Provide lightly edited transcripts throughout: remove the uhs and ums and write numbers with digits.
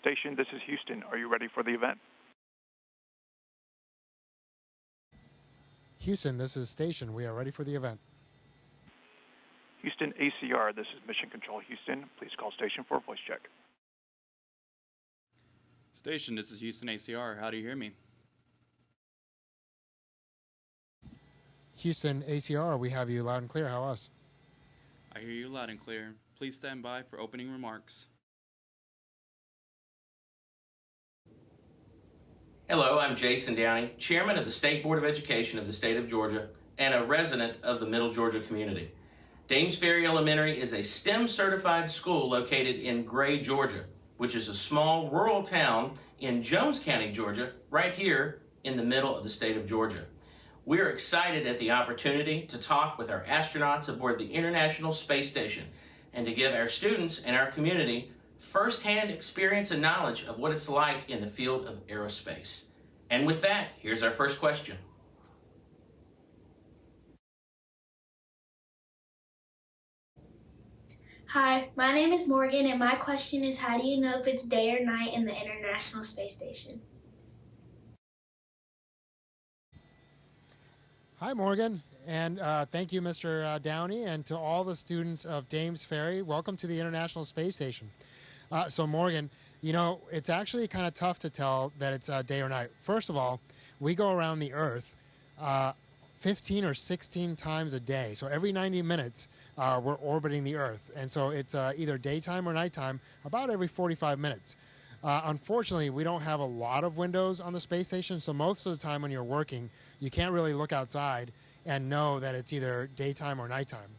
Station, this is Houston. Are you ready for the event? Houston, this is Station. We are ready for the event. Houston ACR, this is Mission Control Houston. Please call station for a voice check. Station, this is Houston ACR. How do you hear me? Houston ACR, we have you loud and clear. How us? I hear you loud and clear. Please stand by for opening remarks. Hello, I'm Jason Downey, Chairman of the State Board of Education of the state of Georgia and a resident of the Middle Georgia community. Dames Ferry Elementary is a STEM certified school located in Gray, Georgia, which is a small rural town in Jones County, Georgia, right here in the middle of the state of Georgia. We are excited at the opportunity to talk with our astronauts aboard the International Space Station and to give our students and our community first-hand experience and knowledge of what it's like in the field of aerospace. And with that, here's our first question. Hi, my name is Morgan, and my question is, how do you know if it's day or night in the International Space Station? Hi, Morgan, and thank you, Mr. Downey, and to all the students of Dames Ferry. Welcome to the International Space Station. So, Morgan, you know, it's actually kind of tough to tell that it's day or night. First of all, we go around the Earth 15 or 16 times a day. So every 90 minutes, we're orbiting the Earth. And so it's either daytime or nighttime about every 45 minutes. Unfortunately, we don't have a lot of windows on the space station, so most of the time when you're working, you can't really look outside and know that it's either daytime or nighttime.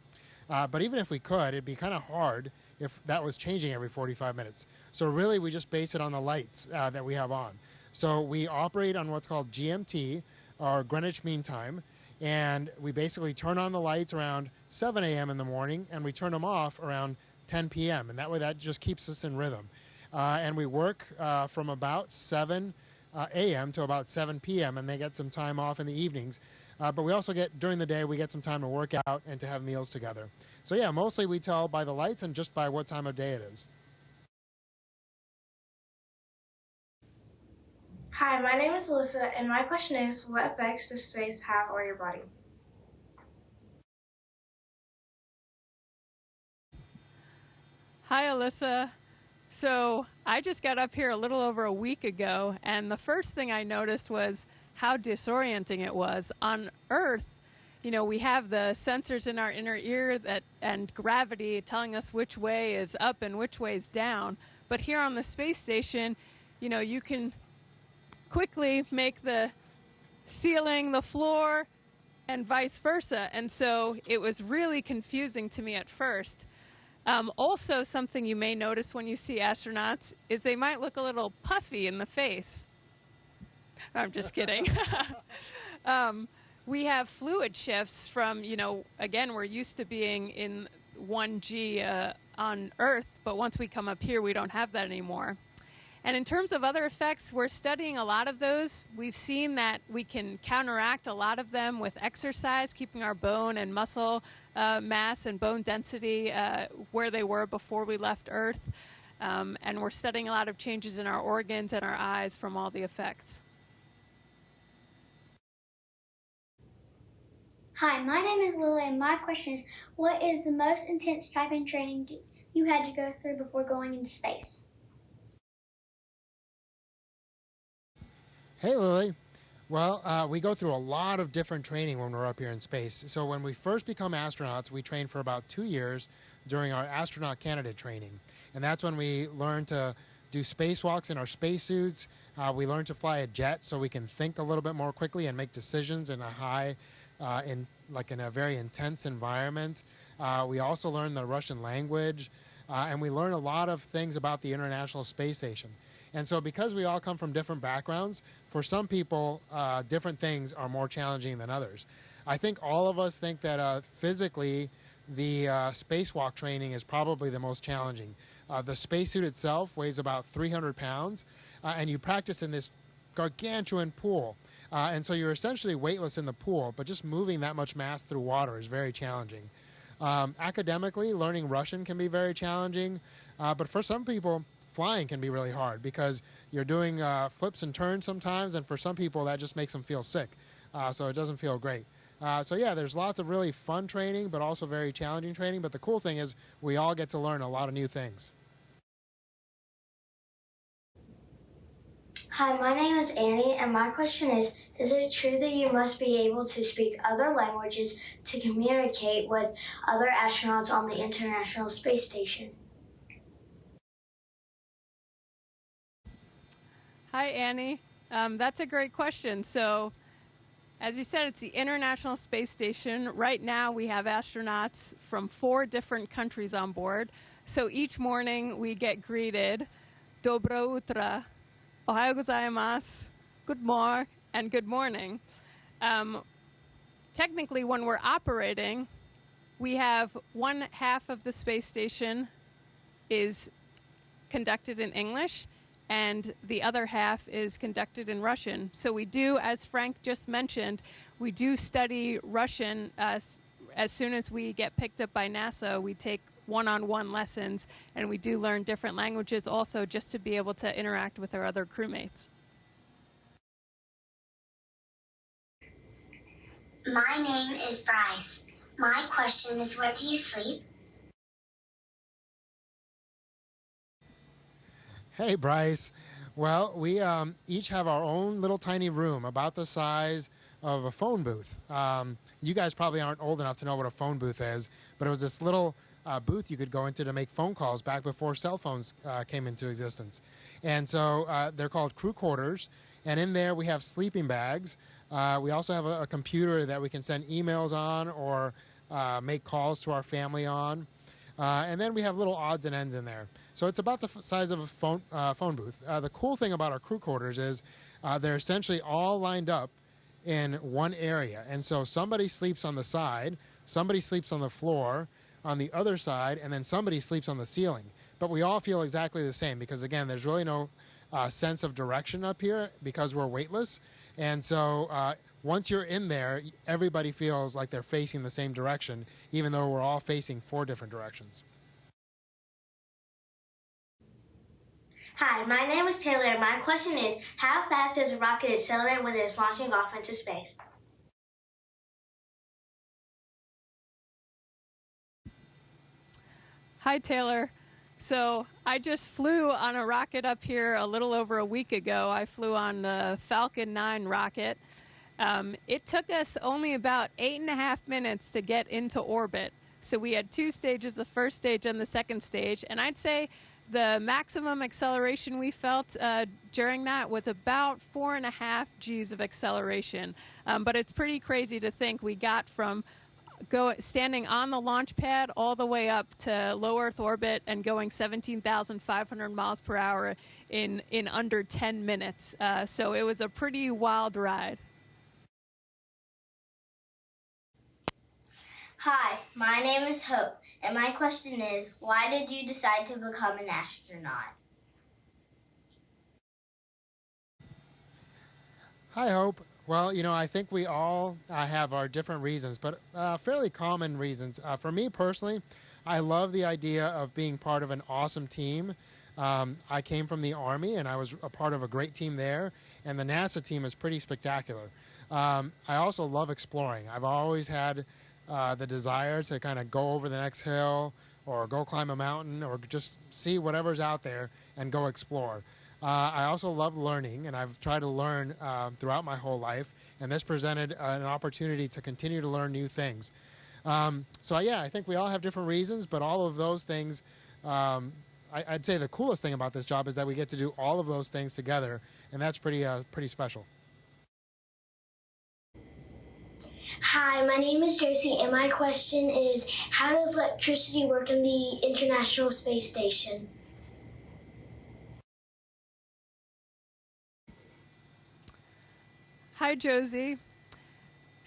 But even if we could, it'd be kind of hard if that was changing every 45 minutes. So really, we just base it on the lights that we have on. So we operate on what's called GMT, or Greenwich Mean Time, and we basically turn on the lights around 7 a.m. in the morning, and we turn them off around 10 p.m., and that way that just keeps us in rhythm. And we work from about 7 a.m. to about 7 p.m., and they get some time off in the evenings. But we also get, during the day, we get some time to work out and to have meals together. So yeah, mostly we tell by the lights and just by what time of day it is. Hi, my name is Alyssa, and my question is, what effects does space have on your body? Hi, Alyssa. So I just got up here a little over a week ago, and the first thing I noticed was how disorienting it was. On Earth, you know, we have the sensors in our inner ear and gravity telling us which way is up and which way is down. But here on the space station, you know, you can quickly make the ceiling the floor and vice versa. And so it was really confusing to me at first. Also, something you may notice when you see astronauts is they might look a little puffy in the face. I'm just kidding. We have fluid shifts from, you know, again, we're used to being in 1G on Earth, but once we come up here, we don't have that anymore. And in terms of other effects, we're studying a lot of those. We've seen that we can counteract a lot of them with exercise, keeping our bone and muscle mass and bone density where they were before we left Earth. And we're studying a lot of changes in our organs and our eyes from all the effects. Hi, my name is Lily, and my question is, what is the most intense typing training you had to go through before going into space? Hey, Lily. Well, we go through a lot of different training when we're up here in space. So when we first become astronauts, we train for about 2 years during our astronaut candidate training. And that's when we learn to do spacewalks in our spacesuits. We learn to fly a jet so we can think a little bit more quickly and make decisions in a very intense environment. We also learn the Russian language, and we learn a lot of things about the International Space Station. And so because we all come from different backgrounds, for some people, different things are more challenging than others. I think all of us think that physically, the spacewalk training is probably the most challenging. The spacesuit itself weighs about 300 pounds, and you practice in this gargantuan pool. And so you're essentially weightless in the pool, but just moving that much mass through water is very challenging. Academically, learning Russian can be very challenging, but for some people, flying can be really hard because you're doing flips and turns sometimes, and for some people that just makes them feel sick. So it doesn't feel great. So yeah, there's lots of really fun training, but also very challenging training. But the cool thing is we all get to learn a lot of new things. Hi, my name is Annie, and my question is it true that you must be able to speak other languages to communicate with other astronauts on the International Space Station? Hi, Annie. That's a great question. So, as you said, it's the International Space Station. Right now, we have astronauts from 4 different countries on board. So each morning, we get greeted, Dobro utra, Ohayo gozaimasu, good morning, and good morning. Technically, when we're operating, we have one half of the space station is conducted in English, and the other half is conducted in Russian. So we do, as Frank just mentioned, we do study Russian as soon as we get picked up by NASA. We take one-on-one lessons, and we do learn different languages also just to be able to interact with our other crewmates. My name is Bryce. My question is, what do you sleep? Hey, Bryce. Well, we each have our own little tiny room about the size of a phone booth. You guys probably aren't old enough to know what a phone booth is, but it was this little booth you could go into to make phone calls back before cell phones came into existence. And so they're called crew quarters, and in there we have sleeping bags. We also have a computer that we can send emails on or make calls to our family on. And then we have little odds and ends in there. So it's about the size of a phone booth. The cool thing about our crew quarters is they're essentially all lined up in one area. And so somebody sleeps on the side, somebody sleeps on the floor, on the other side, and then somebody sleeps on the ceiling. But we all feel exactly the same because, again, there's really no sense of direction up here because we're weightless. And so once you're in there, everybody feels like they're facing the same direction, even though we're all facing 4 different directions. Hi, my name is Taylor, and my question is, how fast does a rocket accelerate when it is launching off into space? Hi, Taylor. So I just flew on a rocket up here a little over a week ago. I flew on the Falcon 9 rocket. It took us only about 8.5 minutes to get into orbit. So we had 2 stages, the first stage and the second stage. And I'd say the maximum acceleration we felt during that was about 4.5 Gs of acceleration. But it's pretty crazy to think we got from standing on the launch pad all the way up to low Earth orbit and going 17,500 miles per hour in under 10 minutes. So it was a pretty wild ride. Hi, my name is Hope, and my question is, why did you decide to become an astronaut? Hi, Hope. Well, I think we all have our different reasons, but fairly common reasons. For me personally, I love the idea of being part of an awesome team. I came from the Army, and I was a part of a great team there, and the NASA team is pretty spectacular. I also love exploring. I've always had the desire to kind of go over the next hill or go climb a mountain or just see whatever's out there and go explore. I also love learning, and I've tried to learn throughout my whole life, and this presented an opportunity to continue to learn new things. So yeah, I think we all have different reasons, but all of those things, I'd say the coolest thing about this job is that we get to do all of those things together, and that's pretty special. Hi, my name is Josie, and my question is, how does electricity work in the International Space Station? Hi, Josie.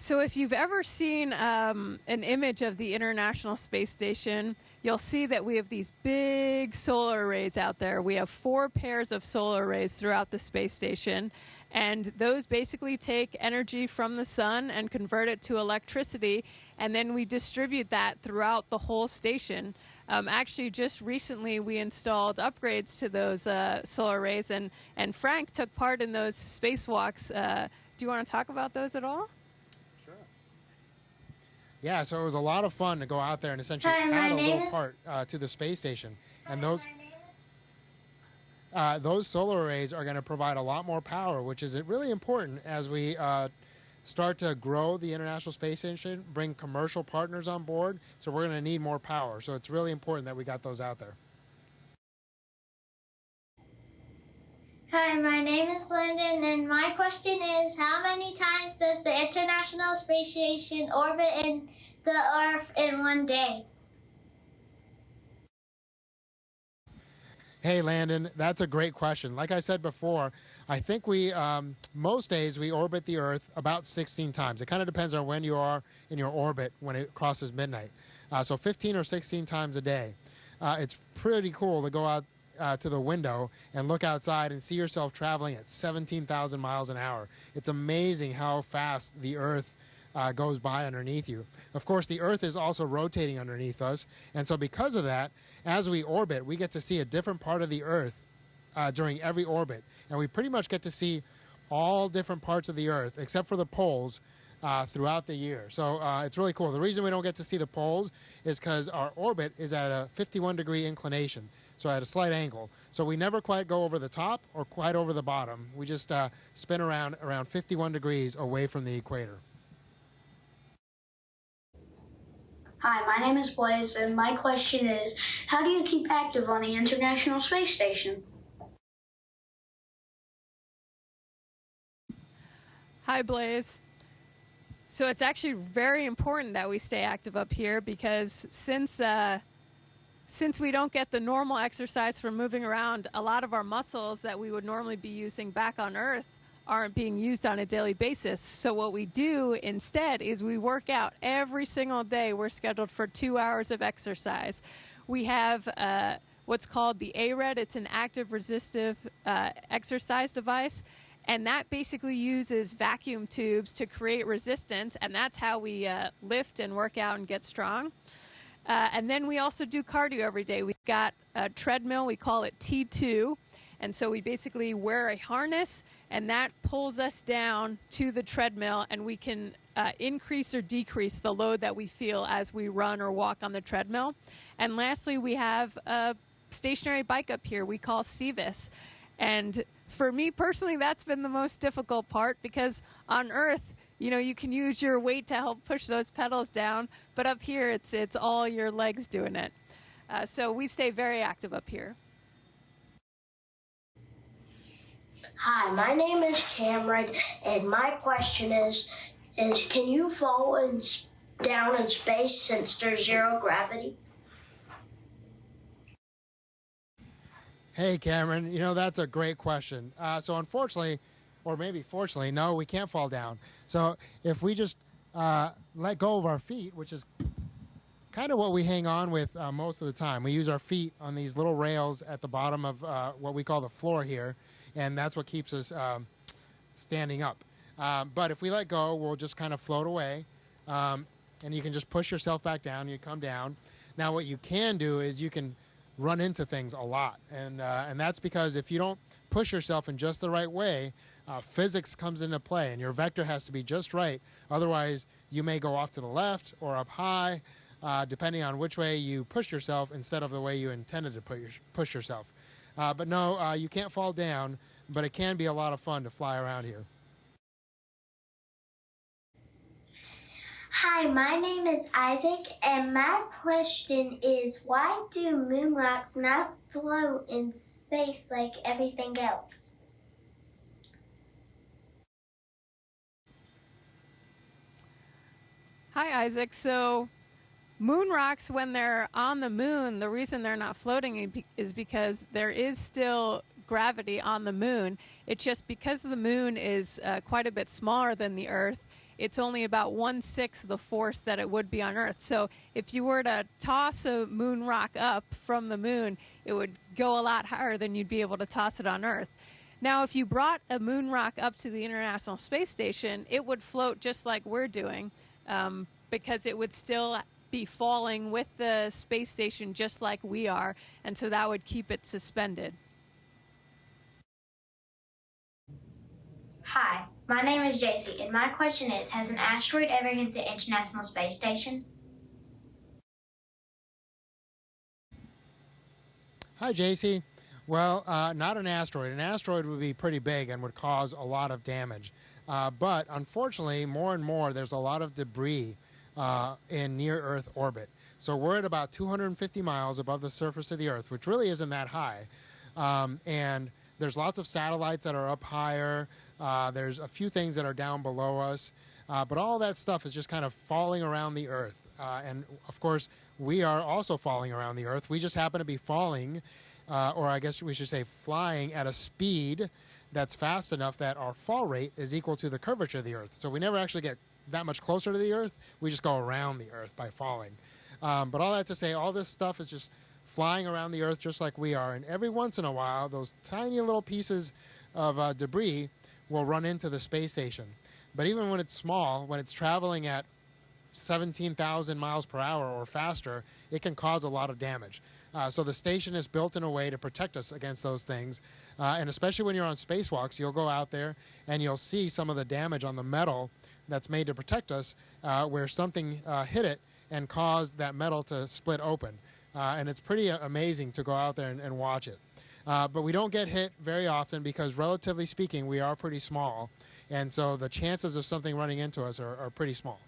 So if you've ever seen an image of the International Space Station, you'll see that we have these big solar arrays out there. We have 4 pairs of solar arrays throughout the space station, and those basically take energy from the sun and convert it to electricity, and then we distribute that throughout the whole station. Actually, just recently we installed upgrades to those solar arrays, and Frank took part in those spacewalks. Do you want to talk about those at all? Yeah, so it was a lot of fun to go out there and essentially add a little part to the space station. And those solar arrays are going to provide a lot more power, which is really important as we start to grow the International Space Station, bring commercial partners on board. So we're going to need more power. So it's really important that we got those out there. Hi, my name is Lyndon, and my question is, how many times does the International Space Station orbit in the Earth in one day? Hey, Landon, that's a great question. Like I said before, I think most days we orbit the Earth about 16 times. It kind of depends on when you are in your orbit when it crosses midnight. So 15 or 16 times a day. It's pretty cool to go out to the window and look outside and see yourself traveling at 17,000 miles an hour. It's amazing how fast the Earth goes by underneath you. Of course, the Earth is also rotating underneath us, and so because of that, as we orbit, we get to see a different part of the Earth during every orbit, and we pretty much get to see all different parts of the Earth, except for the poles, throughout the year. So it's really cool. The reason we don't get to see the poles is because our orbit is at a 51-degree inclination, so at a slight angle. So we never quite go over the top or quite over the bottom. We just spin around 51 degrees away from the equator. Hi, my name is Blaze, and my question is, how do you keep active on the International Space Station? Hi, Blaze. So it's actually very important that we stay active up here because since we don't get the normal exercise from moving around, a lot of our muscles that we would normally be using back on Earth aren't being used on a daily basis. So what we do instead is we work out every single day. We're scheduled for 2 hours of exercise. We have what's called the ARED. It's an active resistive exercise device. And that basically uses vacuum tubes to create resistance. And that's how we lift and work out and get strong. And then we also do cardio every day. We've got a treadmill. We call it T2. And so we basically wear a harness, and that pulls us down to the treadmill, and we can increase or decrease the load that we feel as we run or walk on the treadmill. And lastly, we have a stationary bike up here we call CVIS. And for me personally, that's been the most difficult part because on Earth, you can use your weight to help push those pedals down, but up here, it's all your legs doing it. So we stay very active up here. Hi, my name is Cameron, and my question is can you fall down in space since there's zero gravity? Hey, Cameron, that's a great question. So unfortunately, or maybe fortunately, no, we can't fall down. So if we just let go of our feet, which is kind of what we hang on with most of the time. We use our feet on these little rails at the bottom of what we call the floor here, and that's what keeps us standing up. But if we let go, we'll just kind of float away, and you can just push yourself back down. You come down. Now, what you can do is you can run into things a lot, and that's because if you don't push yourself in just the right way, physics comes into play, and your vector has to be just right. Otherwise, you may go off to the left or up high, depending on which way you push yourself instead of the way you intended to push yourself. But no, you can't fall down, but it can be a lot of fun to fly around here. Hi, my name is Isaac, and my question is, why do moon rocks not float in space like everything else? Hi, Isaac. So moon rocks, when they're on the moon, the reason they're not floating is because there is still gravity on the moon. It's just because the moon is quite a bit smaller than the Earth, it's only about 1/6 the force that it would be on Earth. So if you were to toss a moon rock up from the moon, it would go a lot higher than you'd be able to toss it on Earth. Now, if you brought a moon rock up to the International Space Station, it would float just like we're doing, because it would still be falling with the space station just like we are, and so that would keep it suspended. Hi, my name is JC, and my question is, has an asteroid ever hit the International Space Station? Hi, JC. Well, not an asteroid. An asteroid would be pretty big and would cause a lot of damage. But unfortunately, more and more, there's a lot of debris in near-Earth orbit. So we're at about 250 miles above the surface of the Earth, which really isn't that high. And there's lots of satellites that are up higher. There's a few things that are down below us. But all that stuff is just kind of falling around the Earth. And, of course, we are also falling around the Earth. We just happen to be falling, or I guess we should say flying, at a speed that's fast enough that our fall rate is equal to the curvature of the Earth. So we never actually get that much closer to the Earth. We just go around the Earth by falling. But all that to say, all this stuff is just flying around the Earth just like we are. And every once in a while, those tiny little pieces of debris will run into the space station. But even when it's small, when it's traveling at 17,000 miles per hour or faster, it can cause a lot of damage. So the station is built in a way to protect us against those things. And especially when you're on spacewalks, you'll go out there and you'll see some of the damage on the metal that's made to protect us, where something hit it and caused that metal to split open. And it's pretty amazing to go out there and watch it. But we don't get hit very often because, relatively speaking, we are pretty small. And so the chances of something running into us are pretty small.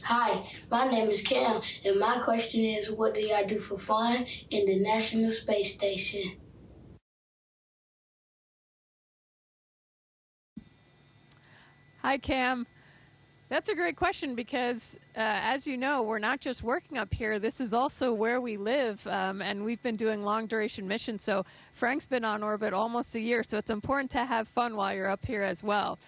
Hi, my name is Cam, and my question is, what do y'all do for fun in the National Space Station? Hi, Cam. That's a great question because, as you know, we're not just working up here. This is also where we live, and we've been doing long-duration missions. So Frank's been on orbit almost a year, so it's important to have fun while you're up here as well.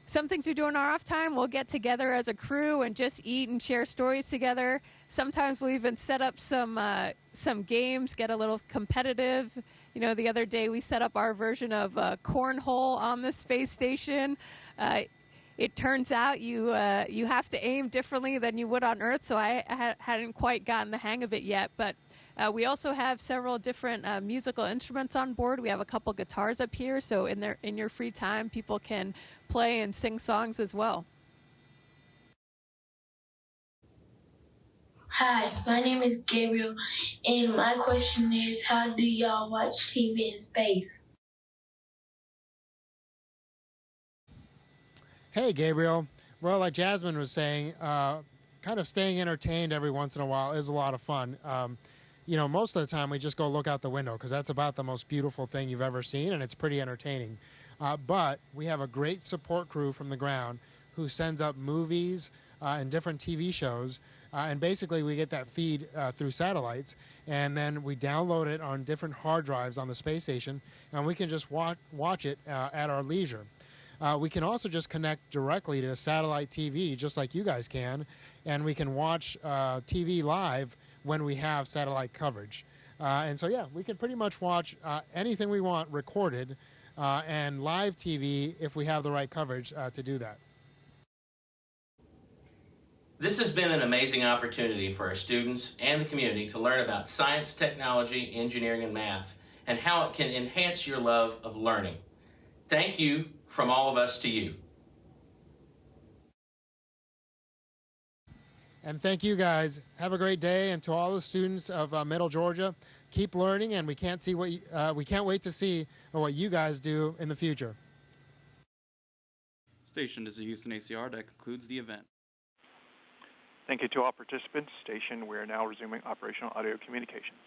Some things we do in our off time, we'll get together as a crew and just eat and share stories together. Sometimes we'll even set up some games, get a little competitive. You know, the other day we set up our version of cornhole on the space station. It turns out you have to aim differently than you would on Earth, so I hadn't quite gotten the hang of it yet. But we also have several different musical instruments on board. We have a couple guitars up here, so in your free time, people can play and sing songs as well. Hi, my name is Gabriel, and my question is, how do y'all watch TV in space? Hey, Gabriel. Well, like Jasmin was saying, kind of staying entertained every once in a while is a lot of fun. You know, most of the time we just go look out the window because that's about the most beautiful thing you've ever seen, and it's pretty entertaining. But we have a great support crew from the ground who sends up movies and different TV shows, and basically we get that feed through satellites, and then we download it on different hard drives on the space station, and we can just watch it at our leisure. We can also just connect directly to satellite TV, just like you guys can, and we can watch TV live when we have satellite coverage. And so, yeah, we can pretty much watch anything we want recorded and live TV if we have the right coverage to do that. This has been an amazing opportunity for our students and the community to learn about science, technology, engineering, and math, and how it can enhance your love of learning. Thank you from all of us to you. And thank you guys. Have a great day, and to all the students of Middle Georgia, keep learning, and we can't wait to see what you guys do in the future. Station is the Houston ACR. That concludes the event. Thank you to all participants. Station, we are now resuming operational audio communications.